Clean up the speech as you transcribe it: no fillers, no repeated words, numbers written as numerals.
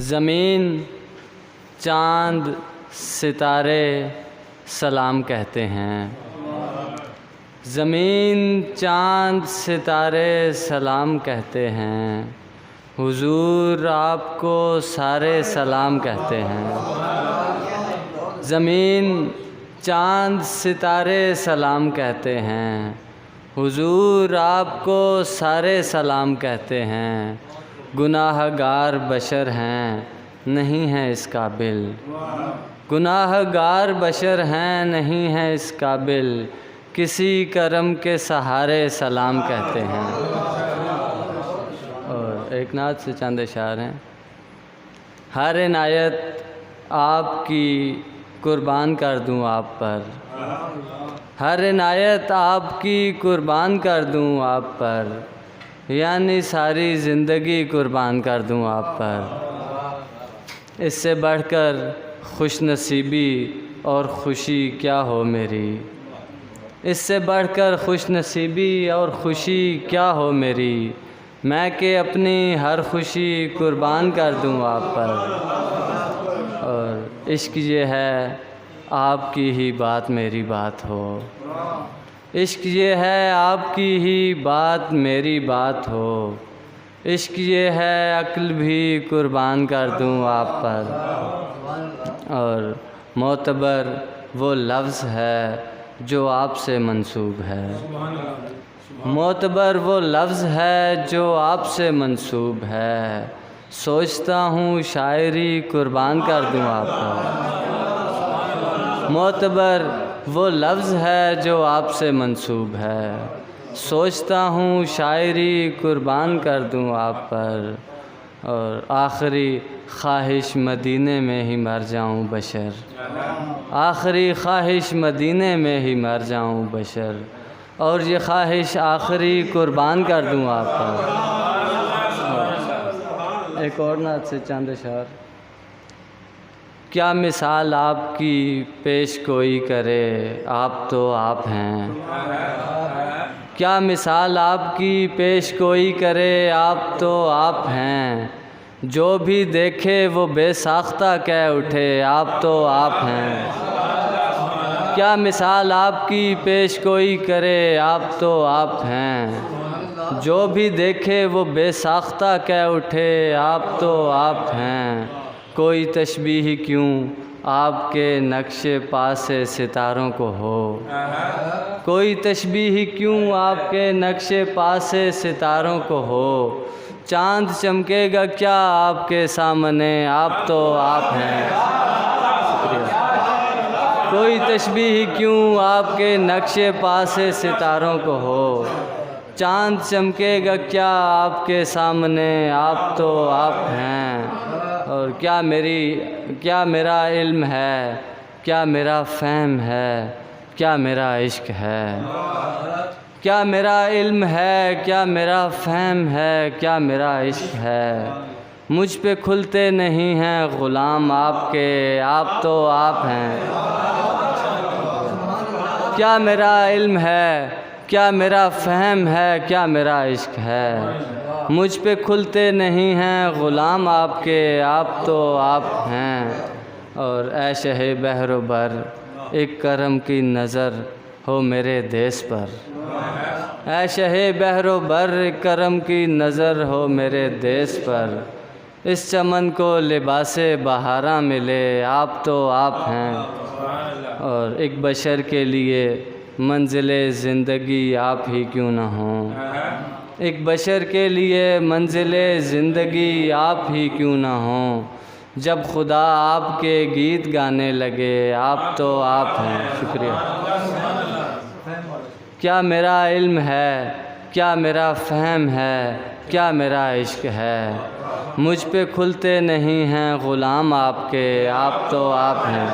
زمین چاند ستارے سلام کہتے ہیں، زمین چاند ستارے سلام کہتے ہیں، حضور آپ کو سارے سلام کہتے ہیں۔ زمین چاند ستارے سلام کہتے ہیں، حضور آپ کو سارے سلام کہتے ہیں۔ گناہ گار بشر ہیں نہیں ہیں اس قابل، گناہ گار بشر ہیں نہیں ہیں اس قابل، کسی کرم کے سہارے سلام کہتے ہیں۔ اور ایک نعت سے چند اشعار ہیں۔ ہر عنایت آپ کی قربان کر دوں آپ پر، ہر عنایت آپ کی قربان کر دوں آپ پر، یعنی ساری زندگی قربان کر دوں آپ پر۔ اس سے بڑھ کر خوش نصیبی اور خوشی کیا ہو میری، اس سے بڑھ کر خوش نصیبی اور خوشی کیا ہو میری، میں کہ اپنی ہر خوشی قربان کر دوں آپ پر۔ اور عشق یہ ہے آپ کی ہی بات میری بات ہو، عشق یہ ہے آپ کی ہی بات میری بات ہو، عشق یہ ہے عقل بھی قربان کر دوں آپ پر۔ اور معتبر وہ لفظ ہے جو آپ سے منسوب ہے، معتبر وہ لفظ ہے جو آپ سے منسوب ہے، سوچتا ہوں شاعری قربان کر دوں آپ پر۔ معتبر وہ لفظ ہے جو آپ سے منسوب ہے، سوچتا ہوں شاعری قربان کر دوں آپ پر۔ اور آخری خواہش مدینے میں ہی مر جاؤں بشر، آخری خواہش مدینے میں ہی مر جاؤں بشر، اور یہ خواہش آخری قربان کر دوں آپ پر۔ ایک اور نعت سے چند اشعار۔ کیا مثال آپ کی پیش کوئی کرے، آپ تو آپ ہیں، کیا مثال آپ کی پیش کوئی کرے، آپ تو آپ ہیں، جو بھی دیکھے وہ بے ساختہ کہہ اٹھے، آپ تو آپ ہیں۔ کیا مثال آپ کی پیش کوئی کرے، آپ تو آپ ہیں، جو بھی دیکھے وہ بے ساختہ کہہ اٹھے، آپ تو آپ ہیں۔ کوئی تشبیہ کیوں آپ کے نقش پا سے ستاروں کو ہو، کوئی تشبیہ کیوں آپ کے نقش پا سے ستاروں کو ہو، چاند چمکے گا کیا آپ کے سامنے، آپ تو آپ ہیں۔ کوئی تشبیہ کیوں آپ کے نقش پا سے ستاروں کو ہو، چاند چمکے گا کیا آپ کے سامنے، آپ تو آپ ہیں۔ اور کیا میرا علم ہے، کیا میرا فہم ہے، کیا میرا عشق ہے، کیا میرا علم ہے، کیا میرا فہم ہے، کیا میرا عشق ہے، مجھ پہ کھلتے نہیں ہیں غلام آپ کے، آپ تو آپ ہیں۔ کیا میرا علم ہے، کیا میرا فہم ہے، کیا میرا عشق ہے، مجھ پہ کھلتے نہیں ہیں غلام آپ کے، آپ تو آپ ہیں۔ اور اے شہ بحر و بر ایک کرم کی نظر ہو میرے دیس پر، اے شہ بحر و بر ایک کرم کی نظر ہو میرے دیس پر، اس چمن کو لباس بہاراں ملے، آپ تو آپ ہیں۔ اور ایک بشر کے لیے منزل زندگی آپ ہی کیوں نہ ہوں، ایک بشر کے لیے منزل زندگی آپ ہی کیوں نہ ہوں، جب خدا آپ کے گیت گانے لگے، آپ تو آپ ہیں۔ شکریہ۔ کیا میرا علم ہے، کیا میرا فہم ہے، کیا میرا عشق ہے، مجھ پہ کھلتے نہیں ہیں غلام آپ کے، آپ تو آپ ہیں۔